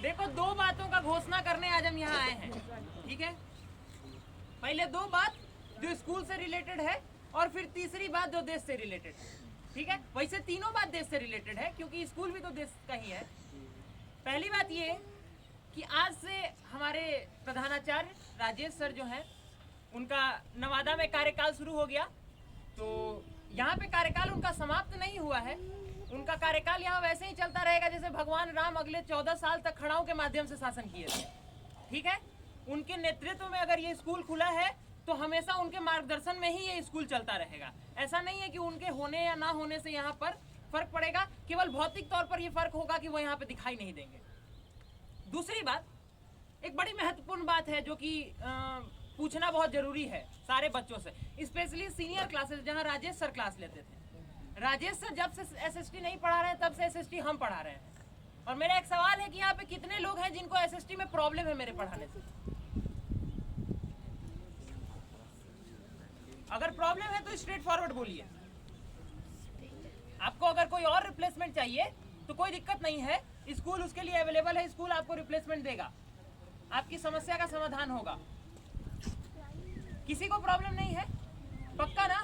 देखो, दो बातों का घोषणा करने आज हम यहाँ आए हैं, ठीक है। पहले दो बात जो स्कूल से रिलेटेड है और फिर तीसरी बात जो देश से रिलेटेड है, ठीक है। वैसे तीनों बात देश से रिलेटेड है क्योंकि स्कूल भी तो देश का ही है। पहली बात ये कि आज से हमारे प्रधानाचार्य राजेश सर जो हैं उनका नवादा में कार्यकाल शुरू हो गया। तो यहाँ पे कार्यकाल उनका समाप्त नहीं हुआ है, उनका कार्यकाल यहाँ वैसे ही चलता रहेगा जैसे भगवान राम अगले 14 साल तक खड़ाओं के माध्यम से शासन किए थे, ठीक है। उनके नेतृत्व में अगर ये स्कूल खुला है तो हमेशा उनके मार्गदर्शन में ही ये स्कूल चलता रहेगा। ऐसा नहीं है कि उनके होने या ना होने से यहाँ पर फर्क पड़ेगा, केवल भौतिक तौर पर ये फर्क होगा कि वो यहाँ पे दिखाई नहीं देंगे। दूसरी बात, एक बड़ी महत्वपूर्ण बात है जो कि पूछना बहुत जरूरी है सारे बच्चों से, स्पेशली सीनियर क्लासेस जहाँ राजेश सर क्लास लेते थे। राजेश सर जब से एसएसटी नहीं पढ़ा रहे हैं तब से एसएसटी हम पढ़ा रहे हैं। और मेरा एक सवाल है कि यहाँ पे कितने लोग हैं जिनको एसएसटी में प्रॉब्लम है मेरे पढ़ाने से? अगर प्रॉब्लम है तो स्ट्रेट फॉरवर्ड बोलिए। आपको अगर कोई और रिप्लेसमेंट चाहिए तो कोई दिक्कत नहीं है, स्कूल उसके लिए अवेलेबल है, स्कूल आपको रिप्लेसमेंट देगा, आपकी समस्या का समाधान होगा। किसी को प्रॉब्लम नहीं है? पक्का ना?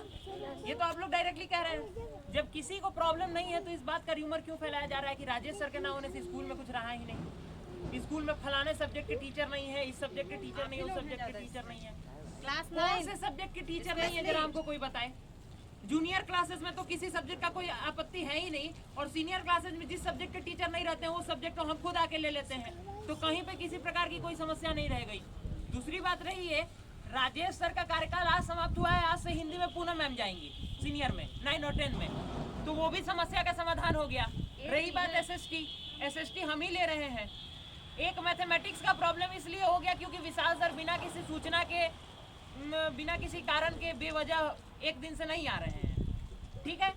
ये तो आप लोग डायरेक्टली कह रहे हैं। जब किसी को प्रॉब्लम नहीं है तो इस बात का र्यूमर क्यों फैलाया जा रहा है कि राजेश सर के ना होने से स्कूल में कुछ रहा ही नहीं, स्कूल में फलाने सब्जेक्ट के टीचर नहीं है, इस सब्जेक्ट के टीचर नहीं है, उस सब्जेक्ट के टीचर नहीं है। कौन से सब्जेक्ट के टीचर नहीं है जरा हमको कोई बताए। जूनियर क्लासेस में तो किसी सब्जेक्ट का कोई आपत्ति है ही नहीं, और सीनियर क्लासेस में जिस सब्जेक्ट के टीचर नहीं रहते हैं वो सब्जेक्ट तो हम खुद आके ले लेते हैं, तो कहीं पे किसी प्रकार की कोई समस्या नहीं रह गई। दूसरी बात रही है, राजेश सर का कार्यकाल आज समाप्त हुआ है, आज से हिंदी में पूनम मैम जाएंगी सीनियर में 9 और 10 में, तो वो भी समस्या का समाधान हो गया। रही बात एसएसटी हम ही ले रहे हैं। एक मैथमेटिक्स का प्रॉब्लम इसलिए हो गया क्योंकि विशाल सर बिना किसी सूचना के, बिना किसी कारण के बेवजह एक दिन से नहीं आ रहे हैं, ठीक है।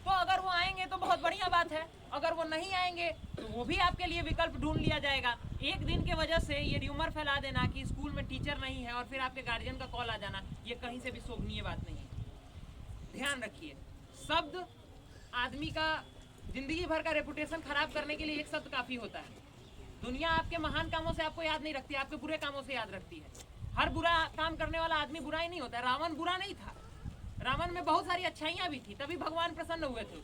तो अगर वो आएंगे तो बहुत बढ़िया बात है, अगर वो नहीं आएंगे तो वो भी आपके लिए विकल्प ढूंढ लिया जाएगा। एक दिन के वजह से ये र्यूमर फैला देना कि स्कूल में टीचर नहीं है और फिर आपके गार्जियन का कॉल आ जाना, ये कहीं से भी शोभनीय बात नहीं है। ध्यान रखिए, शब्द आदमी का जिंदगी भर का रेपुटेशन खराब करने के लिए एक शब्द काफी होता है। दुनिया आपके महान कामों से आपको याद नहीं रखती, आपके बुरे कामों से याद रखती है। हर बुरा काम करने वाला आदमी बुरा ही नहीं होता है। रावण बुरा नहीं था, रावण में बहुत सारी अच्छाइयां भी थी, तभी भगवान प्रसन्न हुए थे।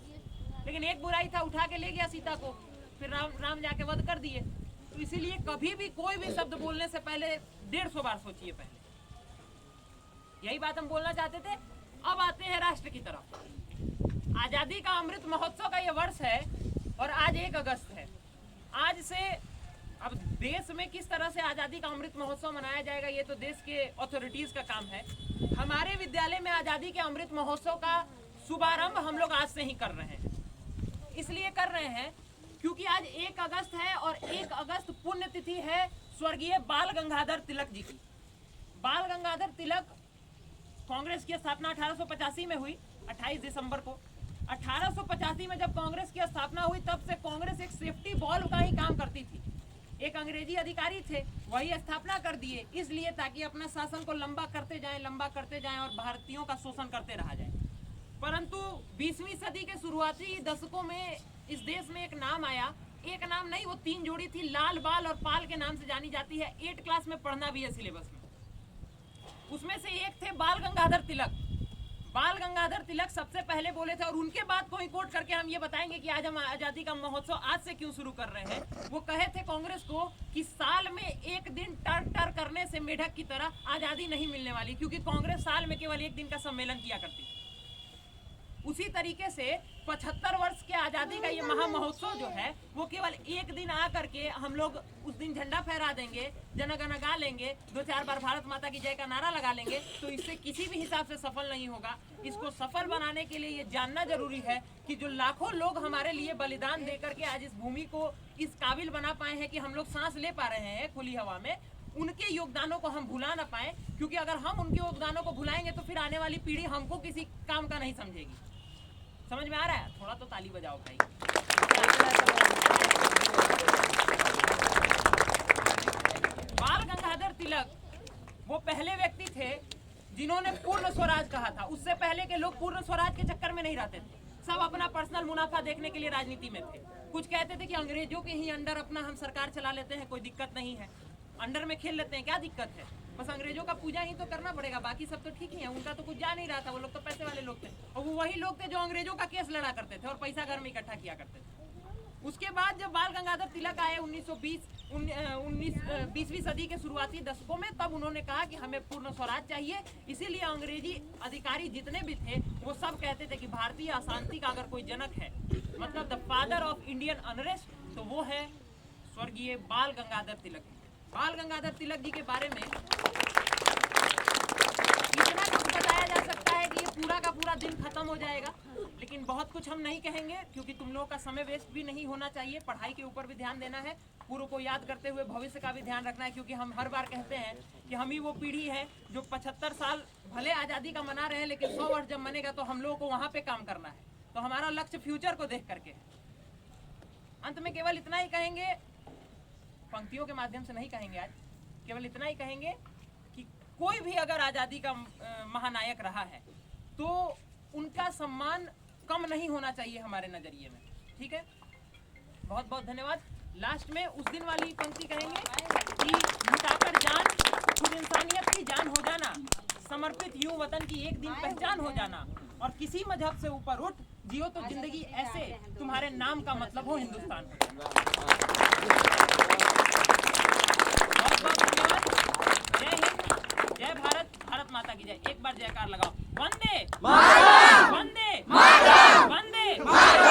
लेकिन एक बुराई था, उठा के ले गया सीता को, फिर राम जाके वध कर दिए। तो इसीलिए कभी भी कोई भी शब्द बोलने से पहले 150 बार सोचिए पहले। यही बात हम बोलना चाहते थे। अब आते हैं राष्ट्र की तरफ। आजादी का अमृत महोत्सव का ये वर्ष है और आज 1 अगस्त है। आज से अब देश में किस तरह से आजादी का अमृत महोत्सव मनाया जाएगा ये तो देश के अथॉरिटीज का काम है। हमारे विद्यालय में आजादी के अमृत महोत्सव का शुभारंभ हम लोग आज से ही कर रहे हैं। इसलिए कर रहे हैं क्योंकि आज 1 अगस्त है और 1 अगस्त पुण्यतिथि है स्वर्गीय बाल गंगाधर तिलक जी की। बाल गंगाधर तिलक, कांग्रेस की स्थापना 1885 में हुई, 28 दिसंबर को। 1885 में जब कांग्रेस की स्थापना हुई तब से कांग्रेस एक सेफ्टी बॉल्व का ही काम करती थी। एक अंग्रेजी अधिकारी थे, वही स्थापना कर दिए इसलिए ताकि अपना शासन को लंबा करते जाएं और भारतीयों का शोषण करते रहा जाए। परंतु 20वीं सदी के शुरुआती दशकों में इस देश में एक नाम आया, एक नाम नहीं वो 3 जोड़ी थी, लाल, बाल और पाल के नाम से जानी जाती है। 8 क्लास में पढ़ना भी है सिलेबस में। उसमें से एक थे बाल गंगाधर तिलक। बाल गंगाधर तिलक सबसे पहले बोले थे और उनके बाद को ही कोट करके हम ये बताएंगे कि आज हम आजादी का महोत्सव आज से क्यों शुरू कर रहे हैं। वो कहे थे कांग्रेस को कि साल में एक दिन टर करने से मेढक की तरह आजादी नहीं मिलने वाली, क्योंकि कांग्रेस साल में केवल एक दिन का सम्मेलन किया करती थी। उसी तरीके से 75 वर्ष के आजादी का ये महा महोत्सव जो है वो केवल एक दिन आ करके हम लोग उस दिन झंडा फहरा देंगे, जनगण गा लेंगे, 2-4 बार भारत माता की जय का नारा लगा लेंगे, तो इससे किसी भी हिसाब से सफल नहीं होगा। इसको सफल बनाने के लिए ये जानना जरूरी है कि जो लाखों लोग हमारे लिए बलिदान दे करके आज इस भूमि को इस काबिल बना पाए हैं कि हम लोग सांस ले पा रहे हैं खुली हवा में, उनके योगदानों को हम भुला ना पाए। क्योंकि अगर हम उनके योगदानों को भुलाएंगे तो फिर आने वाली पीढ़ी हमको किसी काम का नहीं समझेगी। समझ में आ रहा है? थोड़ा तो ताली बजाओ भाई। बाल गंगाधर तिलक वो पहले व्यक्ति थे जिन्होंने पूर्ण स्वराज कहा था। उससे पहले के लोग पूर्ण स्वराज के चक्कर में नहीं रहते थे, सब अपना पर्सनल मुनाफा देखने के लिए राजनीति में थे। कुछ कहते थे कि अंग्रेजों के ही अंडर अपना हम सरकार चला लेते हैं, कोई दिक्कत नहीं है, अंडर में खेल लेते हैं, क्या दिक्कत है, बस अंग्रेजों का पूजा ही तो करना पड़ेगा, बाकी सब तो ठीक ही है। उनका तो कुछ जा नहीं रहा था, वो लोग तो पैसे वाले लोग थे, और वो वही लोग थे जो अंग्रेजों का केस लड़ा करते थे और पैसा घर में इकट्ठा किया करते थे। उसके बाद जब बाल गंगाधर तिलक आए 20वीं सदी के शुरुआती दशकों में, तब उन्होंने कहा कि हमें पूर्ण स्वराज चाहिए। इसीलिए अंग्रेजी अधिकारी जितने भी थे वो सब कहते थे कि भारतीय अशांति का अगर कोई जनक है, मतलब the father of Indian unrest, तो वो है स्वर्गीय बाल गंगाधर तिलक। बाल गंगाधर तिलक जी के बारे में इतना कुछ बताया जा सकता है कि ये पूरा का पूरा दिन खत्म हो जाएगा, लेकिन बहुत कुछ हम नहीं कहेंगे क्योंकि तुम लोगों का समय वेस्ट भी नहीं होना चाहिए। पढ़ाई के ऊपर भी ध्यान देना है, पूर्व को याद करते हुए भविष्य का भी ध्यान रखना है, क्योंकि हम हर बार कहते हैं कि हम ही वो पीढ़ी है जो 75 साल भले आज़ादी का मना रहे हैं, लेकिन 100 वर्ष जब मनेगा तो हम लोगों को वहाँ पे काम करना है। तो हमारा लक्ष्य फ्यूचर को देख करके। अंत में केवल इतना ही कहेंगे, पंक्तियों के माध्यम से नहीं कहेंगे आज, केवल इतना ही कहेंगे कि कोई भी अगर आज़ादी का महानायक रहा है तो उनका सम्मान कम नहीं होना चाहिए हमारे नज़रिए में, ठीक है। बहुत बहुत धन्यवाद। लास्ट में उस दिन वाली पंक्ति कहेंगे कि लुटाकर जान खुद इंसानियत की जान हो जाना, समर्पित यूं वतन की एक दिन पहचान हो जाना, और किसी मजहब से ऊपर उठ जियो तो जिंदगी ऐसे तुम्हारे नाम का मतलब हो हिंदुस्तान। बहुत बहुत धन्यवाद। जय हिंद, जय भारत, भारत माता की जय। एक बार जयकार लगाओ। वंदे मातरम, वंदे मातरम, वंदे मातरम।